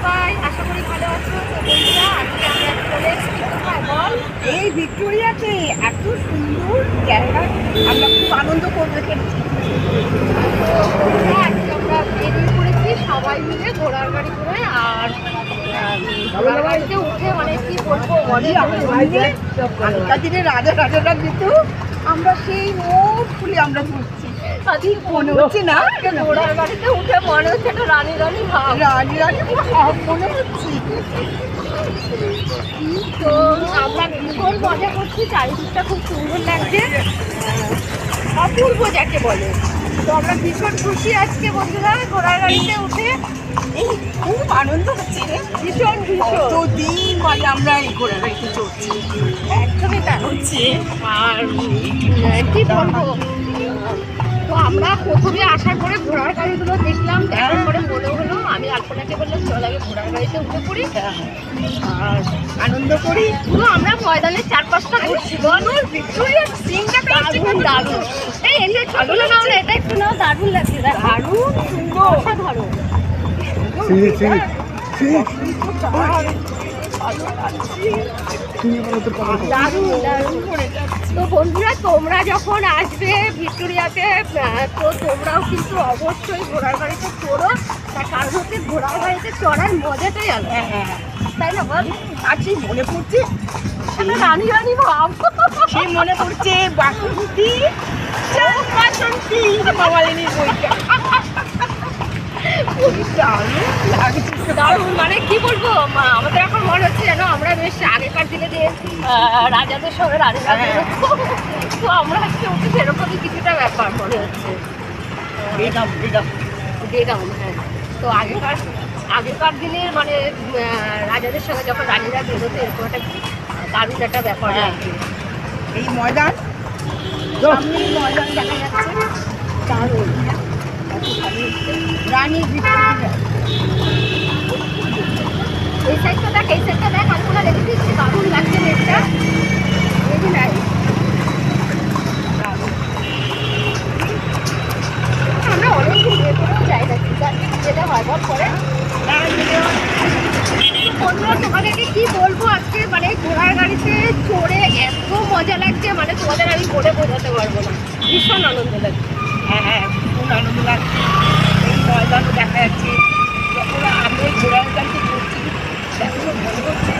সবাই, আশা করি ভালো আছো। তো বন্ধুরা, আজকে আমরা চলে এসেছি কোথায় বল? এই ভিক্টোরিয়াতে এত সুন্দর জায়গা, আমরা খুব আনন্দ করবো এখানে। আজকে আমরা বেরিয়ে পড়েছি সবাই মিলে ঘোড়ার গাড়ি করে। আর ঘোড়ার গাড়িতে উঠে মানে কি বলবো, অনেক আগেকার দিনে রাজা রাজারা যেত, আমরা সেই মুখ খুলে আমরা ঘুরছি। মনে হচ্ছে না ঘোড়ার গাড়িতে উঠে মনে হচ্ছে একটা রানী রানী ভাব, রানী রানী ভাব মনে হচ্ছে। তো আমরা ভীষণ মজা করছি, চারিদিকটা খুব সুন্দর লাগছে, অপূর্ব যাকে বলে। তো আমরা ভীষণ খুশি আজকে বন্ধুরা ঘোড়ার গাড়িতে উঠে, খুব আনন্দ হচ্ছে রে, ভীষণ ভীষণ। কতদিন মানে আমরা এই ঘোড়া গাড়িতে চড়ছি। একদমই তা হচ্ছে। আর কি বলবো, তো আমরা প্রথমে আসার পরে ঘোড়ার গাড়িগুলো দেখলাম, দেখার পরে মনে হলো, আমি আল্পনাকে বললাম চল আগে ঘোড়ার গাড়িতে উঠে পড়ি আর আনন্দ করি। পুরো আমরা ময়দানের চারপাশটা ঘুরছি। ভিক্টোরিয়ার সিনটা দারুণ দারুণ। এই এটা ছোটো না, আমরা এটা একটু নাও, দারুণ লাগছে, দারুণ সুন্দর। অসাধারণ। দারুণ দারুণ। তো বন্ধুরা, তোমরা যখন আসবে ভিক্টোরিয়াতে, তো তোমরাও কিন্তু অবশ্যই ঘোড়ার গাড়িতে চড়ো। তার কারণ হচ্ছে ঘোড়ার গাড়িতে চড়ার মজাটাই আলাদা, তাই না বল? আর সেই মনে পড়ছে, একটা রানী রানী ভাব। সেই মনে পড়ছে বাসন্তী বাসন্তী মামালিনীর বইটা। দারুণ, মানে কি বলবো, আমাদের এখন মনে হচ্ছে যেন আমরা বেশ আগেকার দিনে যে রাজাদের সঙ্গে রাজারা বেরোতো, তো আমরা আজকে উঠে সেরকমই কিছুটা ব্যাপার মনে হচ্ছে। ডেডাউন, হ্যাঁ। তো আগেকার দিনের মানে রাজাদের সঙ্গে যখন রানীরা বেরোতো, এরকম একটা দারুণ একটা ব্যাপার আর কি। এই ময়দান, সামনেই ময়দান দেখা যাচ্ছে, দারুণ। রানী ভিক্টোরিয়া। এই সাইডটা দেখ, এই সাইডটা দেখ, আমরা রেখে দিচ্ছি, দারুণ লাগছে নেটটা। এই নাই, আমরা অনেকদিন ভেতরেও যাই না, কিন্তু আজকে যেতে হয় বল করে। বন্ধুরা, তোমাদেরকে কি বলবো, আজকে মানে ঘোড়ার গাড়িতে চড়ে এত মজা লাগছে, মানে তোমাদের আমি বলে বোঝাতে পারবো না, ভীষণ আনন্দ লাগছে। হ্যাঁ, খুব আনন্দ লাগছে। এই ময়দানও দেখা যাচ্ছে, যখন আমি ওই ঘোড়ার গাড়িতে চড়ছি, সেগুলো মনে হচ্ছে